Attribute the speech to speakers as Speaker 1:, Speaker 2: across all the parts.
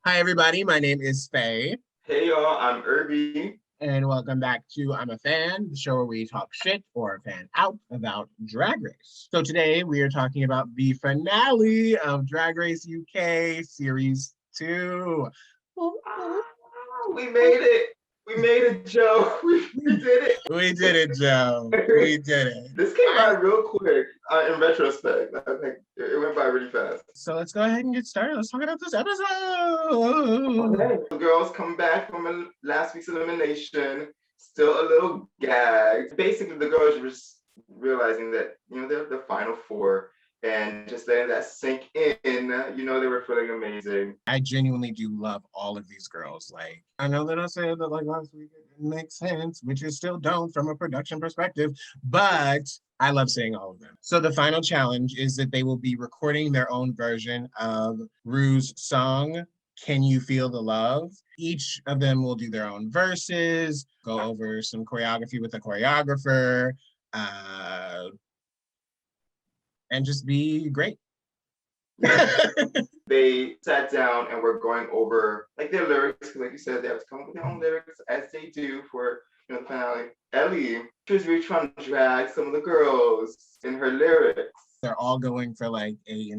Speaker 1: Hi, everybody. My name is Faye,
Speaker 2: Hey y'all, I'm Erby.
Speaker 1: and welcome back to I'm a Fan, the show where we talk shit or fan out about Drag Race. So today we are talking about the finale of Drag Race UK Series 2. Ooh, ooh,
Speaker 2: We made it. We made it, Joe. We
Speaker 1: ooh.
Speaker 2: did
Speaker 1: We did it, Joe.
Speaker 2: it.
Speaker 1: We did it.
Speaker 2: This came by
Speaker 1: I
Speaker 2: real quick in retrospect. I think it went by really fast.
Speaker 1: So let's go ahead and get started. Let's talk about this episode.
Speaker 2: Okay. The girls come back from last week's elimination, still a little gagged. Basically, the girls were just realizing that, they're the final four and just letting that sink in. They were feeling amazing.
Speaker 1: I genuinely do love all of these girls. Like, I know that I said that like last week it didn't make sense, which it still don't from a production perspective, but I love seeing all of them. So the final challenge is that they will be recording their own version of Rue's song, Can You Feel the Love? Each of them will do their own verses, go over some choreography with the choreographer, uh, and just be great.
Speaker 2: They sat down and were going over like their lyrics, because like you said, they have to come up with their own lyrics as they do for the finale. Ellie, she was really trying to drag some of the girls in her lyrics.
Speaker 1: They're all going for like a,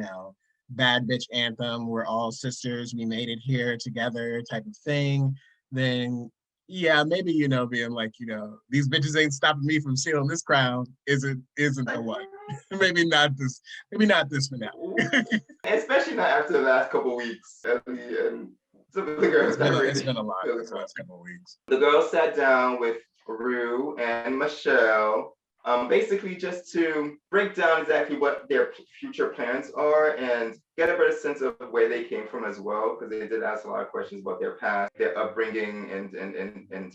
Speaker 1: bad bitch anthem. We're all sisters. We made it here together type of thing. Then, yeah, maybe, being like, these bitches ain't stopping me from stealing this crown isn't the one. Maybe not this finale.
Speaker 2: Especially not after the last couple of weeks. Ellie and some of the girls
Speaker 1: it's been a lot this last couple of weeks.
Speaker 2: The girls sat down with Rue and Michelle, basically just to break down exactly what their future plans are and get a better sense of where they came from as well, because they did ask a lot of questions about their past, their upbringing, and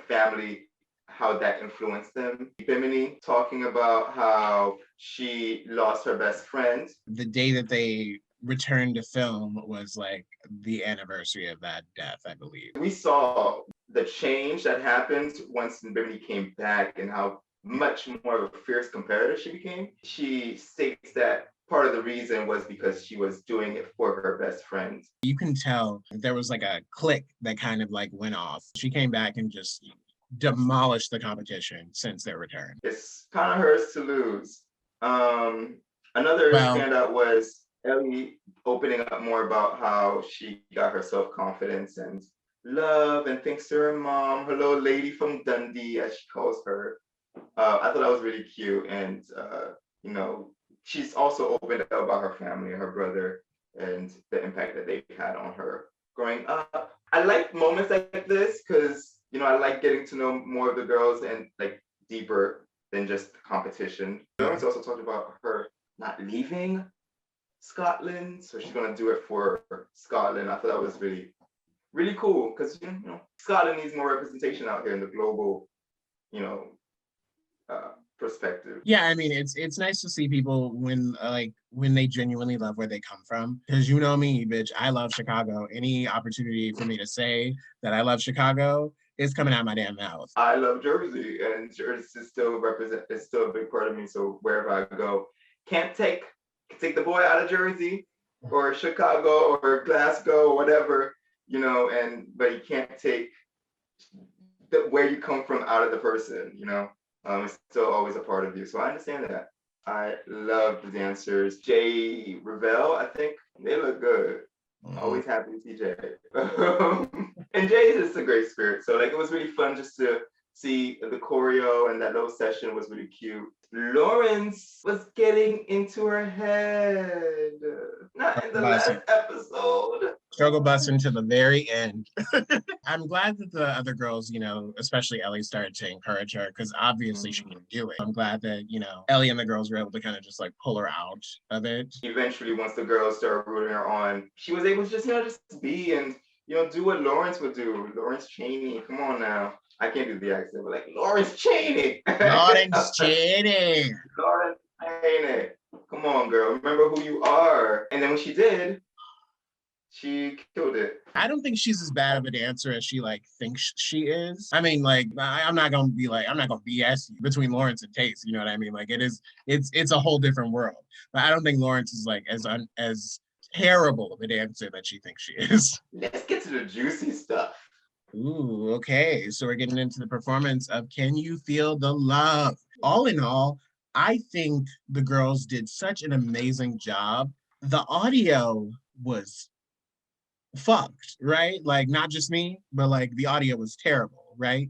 Speaker 2: family, how that influenced them. Bimini talking about how she lost her best friend.
Speaker 1: The day that they returned to film was like the anniversary of that death, I believe.
Speaker 2: We saw the change that happened once Bimini came back and how much more of a fierce competitor she became. She states that part of the reason was because she was doing it for her best friend.
Speaker 1: You can tell there was like a click that kind of like went off. She came back and just demolished the competition since their return.
Speaker 2: It's kind of hers to lose. Another standout was Ellie opening up more about how she got her self-confidence and love, and thanks to her mom, her little lady from Dundee, as she calls her. I thought that was really cute. And, she's also opened up about her family and her brother and the impact that they've had on her growing up. I like moments like this because, I like getting to know more of the girls and like deeper than just the competition. Lawrence also talked about her not leaving Scotland, so she's gonna do it for Scotland. I thought that was really, really cool because Scotland needs more representation out here in the global, perspective.
Speaker 1: Yeah, I mean it's nice to see people when they genuinely love where they come from. Because you know me, bitch, I love Chicago. Any opportunity for me to say that I love Chicago is coming out my damn mouth.
Speaker 2: I love Jersey, and Jersey is still a big part of me. So wherever I go, can't take the boy out of Jersey or Chicago or Glasgow or whatever, but you can't take where you come from out of the person, it's still always a part of you. So I understand that. I love the dancers. Jay Revell, I think they look good. Always happy to see Jay. And Jay is just a great spirit. So it was really fun just to see the choreo, and that little session was really cute. Lawrence was getting into her head. Not in the last episode.
Speaker 1: Struggle busting to the very end. I'm glad that the other girls, especially Ellie, started to encourage her because obviously she can do it. I'm glad that, Ellie and the girls were able to kind of just like pull her out of it.
Speaker 2: Eventually, once the girls started rooting her on, she was able to just be and, do what Lawrence would do. Lawrence Chaney, come on now. I can't do the accent, but like Lawrence Chaney.
Speaker 1: Lawrence Chaney.
Speaker 2: Lawrence Chaney. Come on, girl. Remember who you are. And then when she did, she killed it.
Speaker 1: I don't think she's as bad of a dancer as she thinks she is. I mean, I'm not gonna BS you between Lawrence and Taste. You know what I mean? It's a whole different world. But I don't think Lawrence is as terrible of a dancer that she thinks she is.
Speaker 2: Let's get to the juicy stuff.
Speaker 1: Ooh, okay. So we're getting into the performance of Can You Feel the Love? All in all, I think the girls did such an amazing job. The audio was fucked, right? Like, not just me, but like the audio was terrible, right?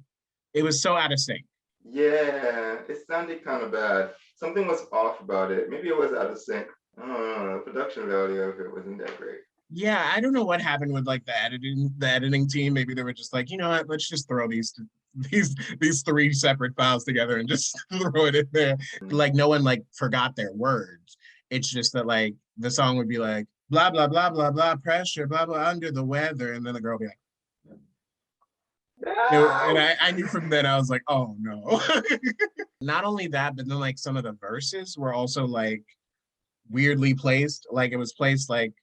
Speaker 1: It was so out of sync.
Speaker 2: Yeah, it sounded kind of bad. Something was off about it. Maybe it was out of sync. I don't know. The production value of it wasn't that great.
Speaker 1: Yeah, I don't know what happened with like the editing team. Maybe they were just like, you know what, let's just throw these three separate files together and just throw it in there. Like no one like forgot their words. It's just that like the song would be like blah blah blah blah blah pressure blah blah under the weather, and then the girl would be like, and I knew from then I was like, oh no. Not only that, but then like some of the verses were also like weirdly placed. Like it was placed like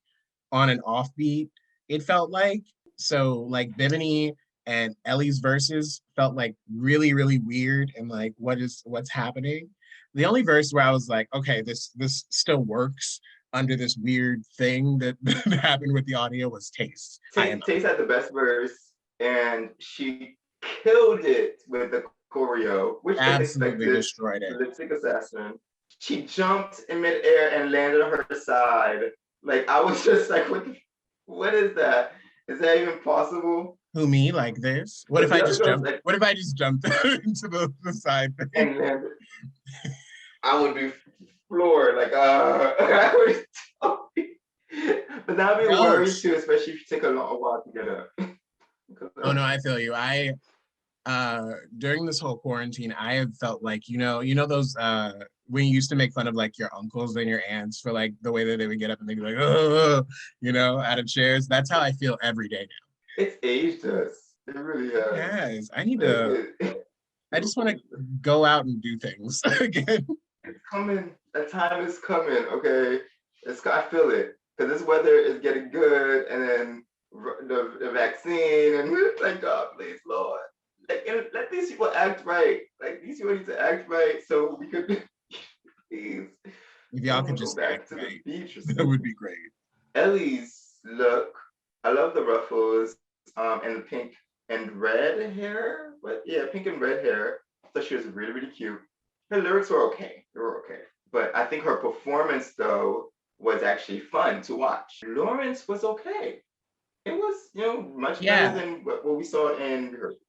Speaker 1: on an offbeat, it felt like. So like Bimini and Ellie's verses felt like really, really weird and like what's happening. The only verse where I was like, okay, this still works under this weird thing that, that happened with the audio was Taste.
Speaker 2: Taste had the best verse, and she killed it with the choreo, which
Speaker 1: absolutely destroyed it.
Speaker 2: The lip sync assassin. She jumped in midair and landed on her side. Like I was just like, what is that? Is that even possible?
Speaker 1: Who, me, like this? What if I just jumped? Like, what if I just jumped into the side thing?
Speaker 2: And then I would be floored. Like I would. But that'd be worried too, especially if you take a while to get up.
Speaker 1: Oh no, I feel you. I during this whole quarantine, I have felt like, you know those when you used to make fun of like your uncles and your aunts for like the way that they would get up and they'd be like, oh, out of chairs. That's how I feel every day now.
Speaker 2: It's aged us. It really has.
Speaker 1: Yes, I need to. I just want to go out and do things again.
Speaker 2: It's coming. That time is coming. Okay, I feel it because this weather is getting good, and then the vaccine, and thank God, please, Lord. Like, let these people act right. Like these people need to act right, so we could please.
Speaker 1: If y'all could just act to right, the beach, that would be great.
Speaker 2: Ellie's look, I love the ruffles, and the pink and red hair. But yeah, pink and red hair. So she was really, really cute. Her lyrics were okay. They were okay. But I think her performance though was actually fun to watch. Lawrence was okay. It was, much better than what we saw in rehearsal.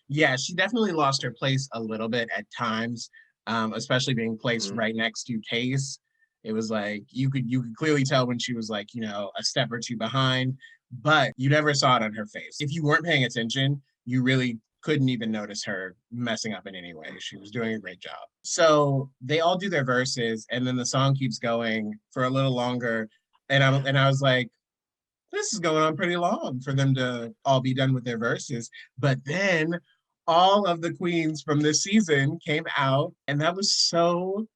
Speaker 1: Yeah, she definitely lost her place a little bit at times, especially being placed right next to Case. It was like you could clearly tell when she was like, a step or two behind, but you never saw it on her face. If you weren't paying attention, you really couldn't even notice her messing up in any way. She was doing a great job. So they all do their verses, and then the song keeps going for a little longer, and I was like, this is going on pretty long for them to all be done with their verses. But then all of the queens from this season came out, and that was so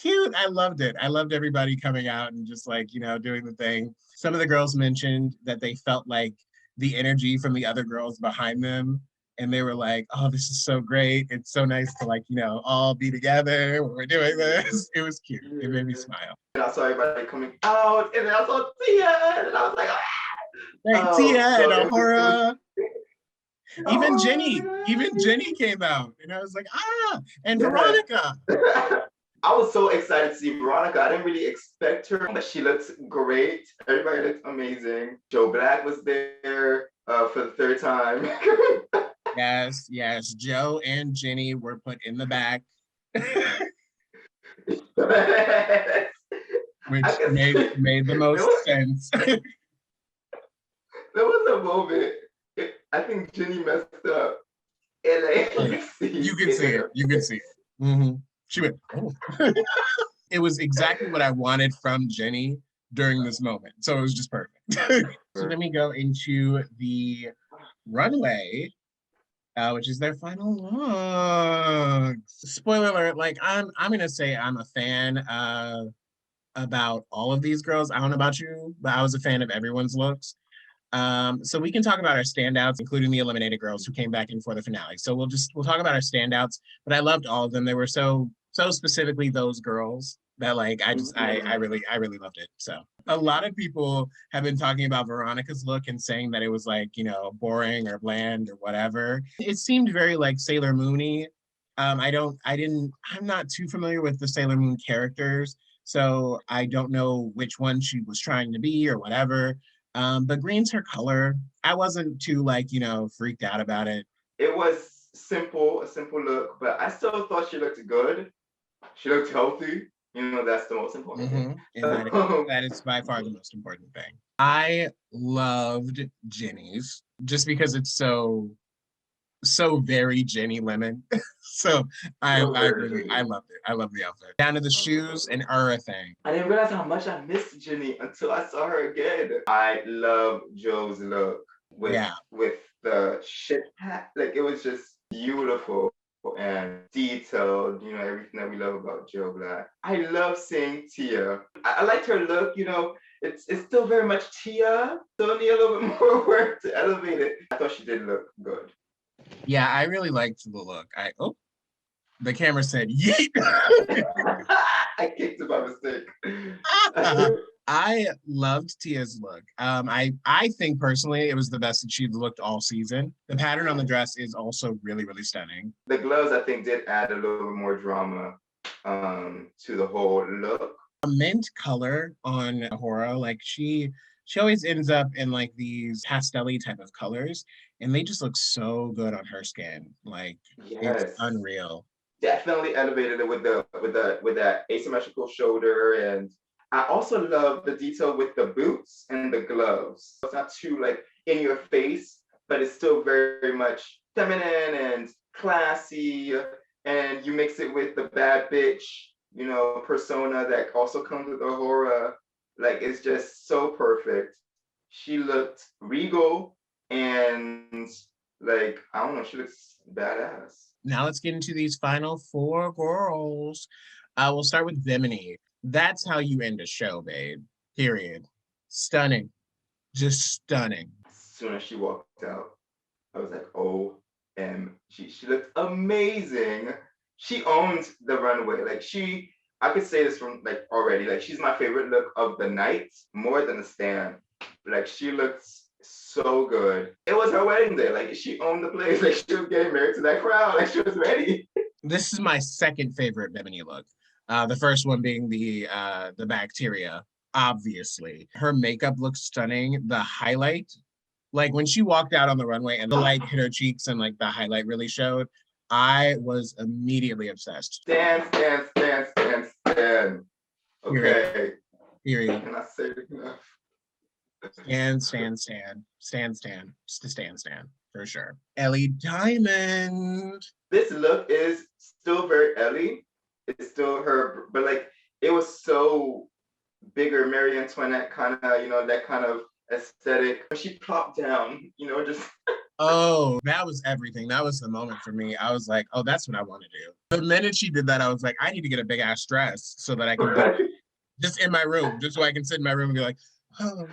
Speaker 1: cute. I loved it. I loved everybody coming out and just like, doing the thing. Some of the girls mentioned that they felt like the energy from the other girls behind them, and they were like, oh, this is so great. It's so nice to like, all be together when we're doing this. It was cute. It made me smile.
Speaker 2: And I saw everybody coming out, and then I saw Tia, and I was like,
Speaker 1: Tia and Ahura. Even Jenny came out, and I was like, and Veronica.
Speaker 2: I was so excited to see Veronica. I didn't really expect her, but she looks great. Everybody looks amazing. Joe Black was there for the third time.
Speaker 1: Yes. Joe and Jenny were put in the back. Which made the most sense.
Speaker 2: There was a moment, I think Jenny messed up. And
Speaker 1: you can see it. Mm-hmm. She went, oh. It was exactly what I wanted from Jenny during this moment. So it was just perfect. So then we go into the runway, which is their final looks. Spoiler alert, like I'm gonna say I'm a fan about all of these girls. I don't know about you, but I was a fan of everyone's looks. So we can talk about our standouts, including the eliminated girls who came back in for the finale. So we'll talk about our standouts, but I loved all of them. They were so specifically those girls. that like I really loved it. So a lot of people have been talking about Veronica's look and saying that it was like, you know, boring or bland or whatever. It seemed very like Sailor Moony. I'm not too familiar with the Sailor Moon characters, so I don't know which one she was trying to be or whatever. But green's her color. I wasn't too like, you know, freaked out about it.
Speaker 2: It was simple, a simple look, but I still thought she looked good. She looked healthy. You know, that's the most important thing.
Speaker 1: And that is by far the most important thing. I loved Jenny's just because it's so very Jenny Lemon. So I loved it. I love the outfit. Down to the shoes and thing.
Speaker 2: I didn't realize how much I missed Jenny until I saw her again. I love Joe's look with the shit hat. Like it was just beautiful and detailed, you know, everything that we love about Joe Black. I love seeing Tia. I liked her look, you know, it's still very much Tia. Still need a little bit more work to elevate it. I thought she did look good.
Speaker 1: Yeah, I really liked the look. The camera said yeet.
Speaker 2: I kicked it by mistake.
Speaker 1: I loved Tia's look. I think personally it was the best that she'd looked all season. The pattern on the dress is also really, really stunning.
Speaker 2: The gloves, I think, did add a little bit more drama to the whole look.
Speaker 1: A mint color on Ahura, like she always ends up in like these pastel-y type of colors, and they just look so good on her skin. Like it's unreal.
Speaker 2: Definitely elevated it with that asymmetrical shoulder, and I also love the detail with the boots and the gloves. It's not too like in your face, but it's still very much feminine and classy. And you mix it with the bad bitch, you know, persona that also comes with Ahura. Like it's just so perfect. She looked regal and like, I don't know, she looks badass.
Speaker 1: Now let's get into these final four girls. We'll start with Bimini. That's how you end a show, babe. Period. Stunning. Just stunning.
Speaker 2: As soon as she walked out, I was like, OMG. She looked amazing. She owned the runway. Like I could say this from like already, like she's my favorite look of the night, more than the stand. Like she looked so good. It was her wedding day. Like she owned the place. Like she was getting married to that crowd. Like she was ready.
Speaker 1: This is my second favorite Bimini look. The first one being the bacteria, obviously. Her makeup looks stunning. The highlight, like when she walked out on the runway and the light hit her cheeks and like the highlight really showed, I was immediately obsessed.
Speaker 2: Stand. Okay.
Speaker 1: Period.
Speaker 2: Can I say it enough?
Speaker 1: Stand, for sure. Ellie Diamond.
Speaker 2: This look is still very Ellie. It's still her, but like it was so bigger Marie Antoinette kind of, you know, that kind of aesthetic. When she plopped down, you know, just
Speaker 1: oh, that was everything. That was the moment for me. I was like, oh, that's what I want to do. The minute she did that, I was like, I need to get a big ass dress so that I can be just in my room, just so I can sit in my room and be like, oh.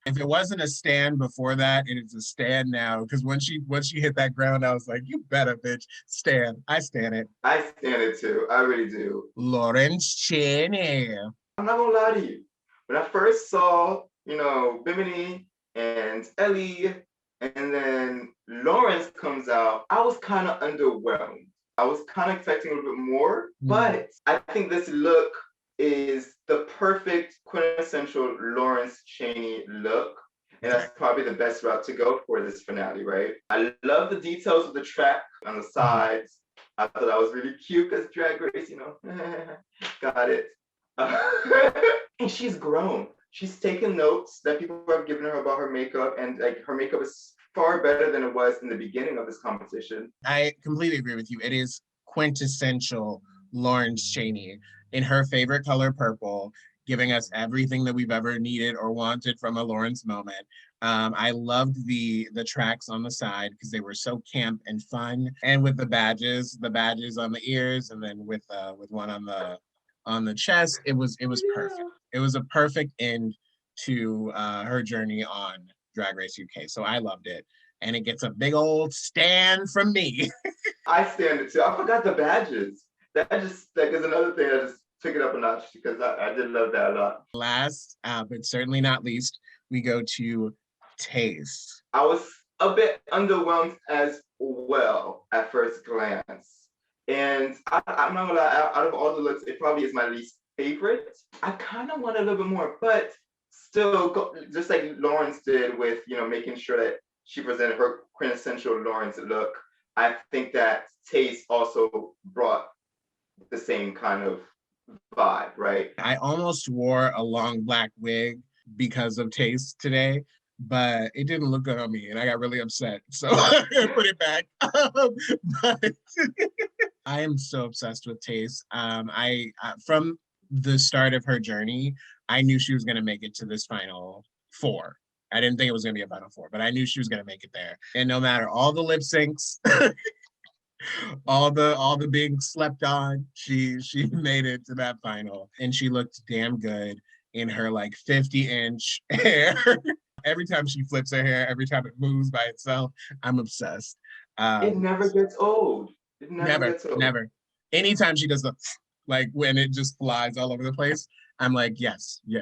Speaker 1: If it wasn't a stand before that, it is a stand now. Because once she hit that ground, I was like, you better, bitch. Stand. I stand it.
Speaker 2: I stand it too. I really do.
Speaker 1: Lawrence Chaney.
Speaker 2: I'm not gonna lie to you. When I first saw, you know, Bimini and Ellie, and then Lawrence comes out, I was kind of underwhelmed. I was kind of expecting a little bit more, but I think this look is the perfect quintessential Lawrence Chaney look. And that's probably the best route to go for this finale, right? I love the details of the track on the sides. I thought that was really cute because Drag Race, you know, got it. And she's grown. She's taken notes that people have given her about her makeup, and like her makeup is far better than it was in the beginning of this competition.
Speaker 1: I completely agree with you. It is quintessential Lawrence Chaney in her favorite color, purple, giving us everything that we've ever needed or wanted from a Lawrence moment. I loved the tracks on the side because they were so camp and fun, and with the badges on the ears, and then with one on the chest, it was perfect. It was a perfect end to her journey on Drag Race UK. So I loved it, and it gets a big old stand from me.
Speaker 2: I stand it too. I forgot the badges. That just like is another thing that just took it up a notch because I did love that a lot.
Speaker 1: Last, but certainly not least, we go to taste.
Speaker 2: I was a bit underwhelmed as well at first glance. And I'm not gonna lie, out of all the looks, it probably is my least favorite. I kind of want a little bit more, but still, just like Lawrence did with, making sure that she presented her quintessential Lawrence look, I think that Taste also brought the same kind of vibe, right?
Speaker 1: I almost wore a long black wig because of Taste today, but it didn't look good on me and I got really upset. So I put it back. But I am so obsessed with Taste. From the start of her journey, I knew she was going to make it to this final four. I didn't think it was going to be a final four, but I knew she was going to make it there. And no matter all the lip syncs, all the being slept on, she made it to that final, and she looked damn good in her like 50-inch hair. Every time she flips her hair, every time it moves by itself, I'm obsessed.
Speaker 2: It never gets old. It never gets old.
Speaker 1: Never. Anytime she does the like when it just flies all over the place, I'm like, yes, you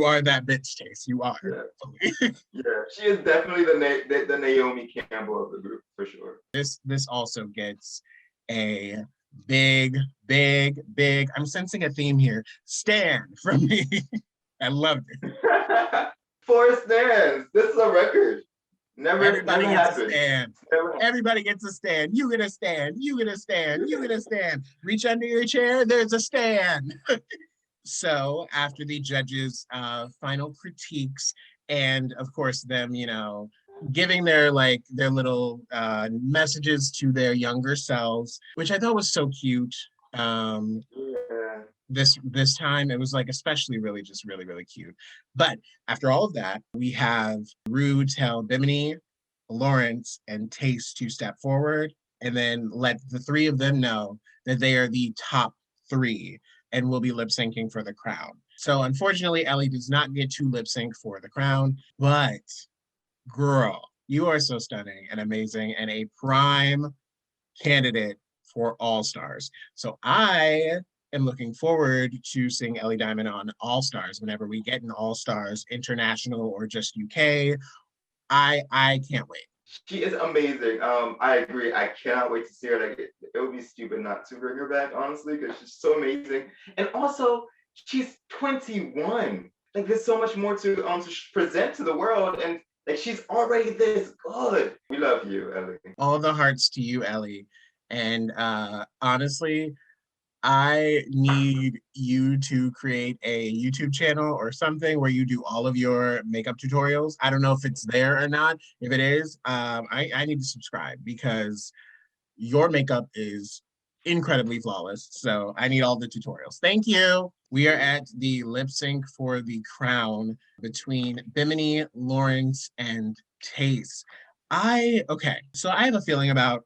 Speaker 1: are that bitch, Taste. You are.
Speaker 2: Yeah. Yeah, she is definitely the Naomi Campbell of the group for sure.
Speaker 1: This also gets a big, I'm sensing a theme here, stand from me. I loved it.
Speaker 2: 4 stands. This is a record.
Speaker 1: Everybody
Speaker 2: never
Speaker 1: gets
Speaker 2: happened.
Speaker 1: a stand. Everybody gets a stand. You get a stand. You get a stand. You get a stand. Reach under your chair. There's a stand. So after the judges' final critiques, and of course them, giving their little messages to their younger selves, which I thought was so cute.
Speaker 2: Yeah.
Speaker 1: This time it was like especially really just really cute. But after all of that, we have Ru tell Bimini, Lawrence, and Taste to step forward and then let the three of them know that they are the top 3 and will be lip syncing for the crown. So unfortunately, Ellie does not get to lip sync for the crown, but girl, you are so stunning and amazing and a prime candidate for All Stars. So I am looking forward to seeing Ellie Diamond on All Stars whenever we get an All Stars international or just UK. I can't wait.
Speaker 2: She is amazing. I agree. I cannot wait to see her. Like it would be stupid not to bring her back, honestly, because she's so amazing. And also, she's 21. Like there's so much more to present to the world, and like she's already this good. We love you, Ellie.
Speaker 1: All the hearts to you, Ellie. And honestly, I need you to create a YouTube channel or something where you do all of your makeup tutorials. I don't know if it's there or not. If it is, I need to subscribe because your makeup is incredibly flawless. So I need all the tutorials. Thank you. We are at the lip sync for the crown between Bimini, Lawrence, and Taste. Okay, so I have a feeling about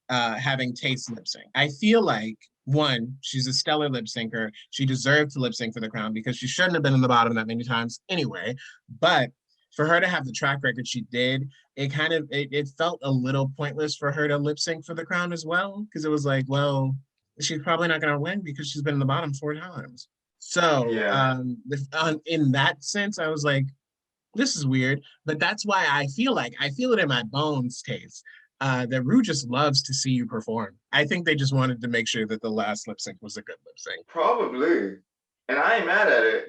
Speaker 1: having Taste lip sync. I feel like one, she's a stellar lip syncer. She deserved to lip sync for the crown because she shouldn't have been in the bottom that many times anyway. But for her to have the track record she did, it felt a little pointless for her to lip sync for the crown as well, because it was like, well, she's probably not going to win because she's been in the bottom 4 times. So
Speaker 2: yeah.
Speaker 1: In that sense, I was like, this is weird. But that's why I feel it in my bones, Taste. That Ru just loves to see you perform. I think they just wanted to make sure that the last lip sync was a good lip sync.
Speaker 2: Probably. And I ain't mad at it.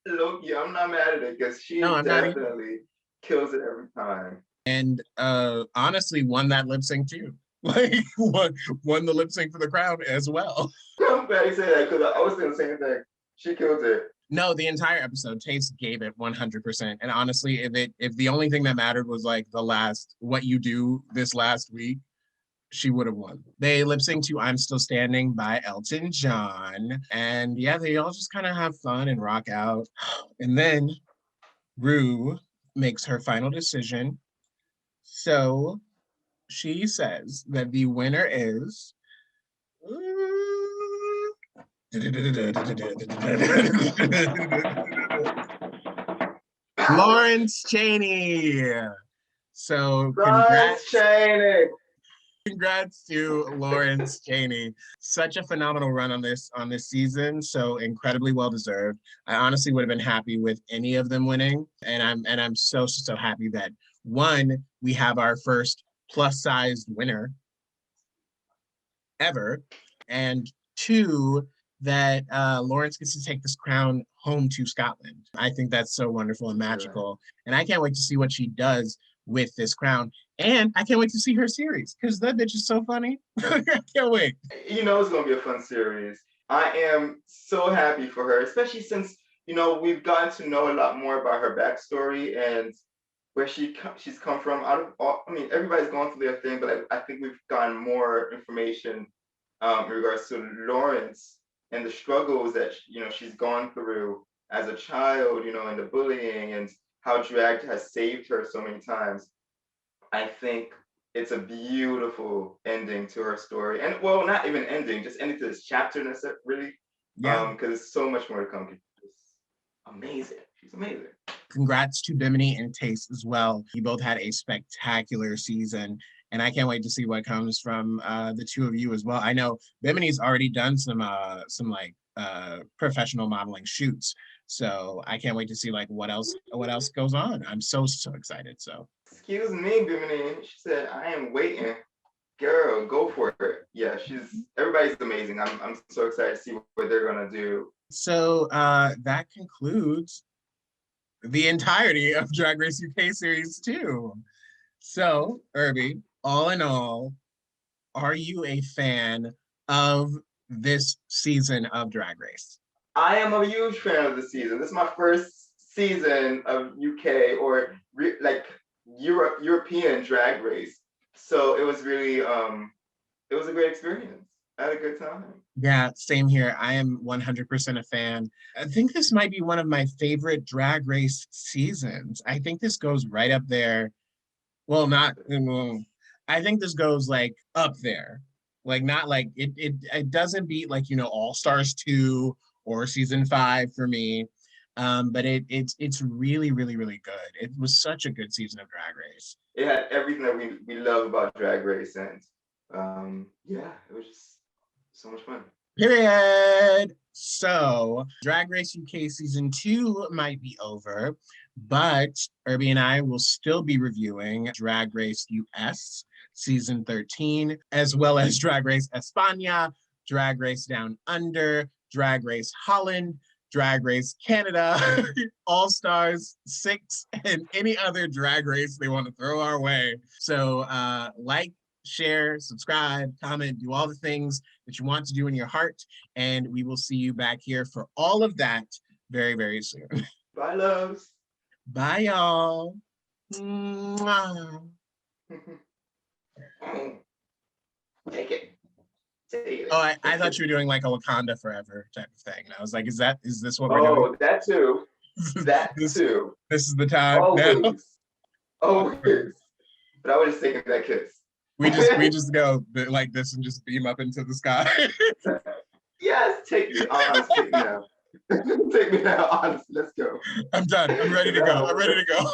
Speaker 2: Loki, I'm not mad at it because she definitely kills it every time.
Speaker 1: And honestly, won that lip sync too. Like won the lip sync for the crown as well.
Speaker 2: I'm glad you said that because I was saying the same thing. She killed it.
Speaker 1: No, the entire episode, Taste gave it 100%. And honestly, if the only thing that mattered was like what you do this last week, she would have won. They lip sync to I'm Still Standing by Elton John. And yeah, they all just kind of have fun and rock out. And then Ru makes her final decision. So she says that the winner is Lawrence Chaney. So
Speaker 2: Lawrence Chaney.
Speaker 1: Congrats to Lawrence Chaney. Such a phenomenal run on this season. So incredibly well deserved. I honestly would have been happy with any of them winning. And I'm so happy that one, we have our first plus sized winner ever. And two, that Lawrence gets to take this crown home to Scotland. I think that's so wonderful and magical. And I can't wait to see what she does with this crown. And I can't wait to see her series because that bitch is so funny. I can't wait.
Speaker 2: You know, it's going to be a fun series. I am so happy for her, especially since, you know, we've gotten to know a lot more about her backstory and where she's come from. Out of all, I mean, everybody's going through their thing, but I think we've gotten more information in regards to Lawrence and the struggles that, you know, she's gone through as a child, you know, and the bullying and how drag has saved her so many times. I think it's a beautiful ending to her story. And well, not even ending, just ending to this chapter, really.
Speaker 1: Yeah.
Speaker 2: Because there's so much more to come. It's amazing. She's amazing.
Speaker 1: Congrats to Bimini and Taste as well. You both had a spectacular season. And I can't wait to see what comes from the two of you as well. I know Bimini's already done some professional modeling shoots. So I can't wait to see like what else goes on. I'm so excited. So
Speaker 2: excuse me, Bimini. She said, I am waiting. Girl, go for it. Yeah, everybody's amazing. I'm so excited to see what they're gonna do.
Speaker 1: So that concludes the entirety of Drag Race UK Series 2. So, Erby, all in all, are you a fan of this season of Drag Race?
Speaker 2: I am a huge fan of the season. This is my first season of UK or European Drag Race. So it was really, it was a great experience. I had a good time.
Speaker 1: Yeah, same here. I am 100% a fan. I think this might be one of my favorite Drag Race seasons. I think this goes right up there. Well, I think this goes like up there. Like not like it doesn't beat like, you know, All Stars 2 or season 5 for me. But it's really good. It was such a good season of Drag Race.
Speaker 2: It had everything that we love about Drag Race, and yeah, it was just so much fun.
Speaker 1: Period. So Drag Race UK season 2 might be over, but Erby and I will still be reviewing Drag Race US season 13, as well as Drag Race España, Drag Race Down Under, Drag Race Holland, Drag Race Canada, All Stars 6, and any other drag race they want to throw our way. So like, share, subscribe, comment, do all the things that you want to do in your heart. And we will see you back here for all of that very soon.
Speaker 2: Bye, loves.
Speaker 1: Bye, y'all. Mwah.
Speaker 2: Take it.
Speaker 1: Oh, I thought you were doing like a Wakanda Forever type of thing. And I was like, is this what we're doing?
Speaker 2: Oh, that too. That too.
Speaker 1: This is the time.
Speaker 2: Always.
Speaker 1: Now.
Speaker 2: Always. But I was just taking that kiss.
Speaker 1: We just go like this and just beam up into the sky.
Speaker 2: Yes, take me, honestly, take me now. Take me now, honestly. Let's go.
Speaker 1: I'm done. I'm ready to go.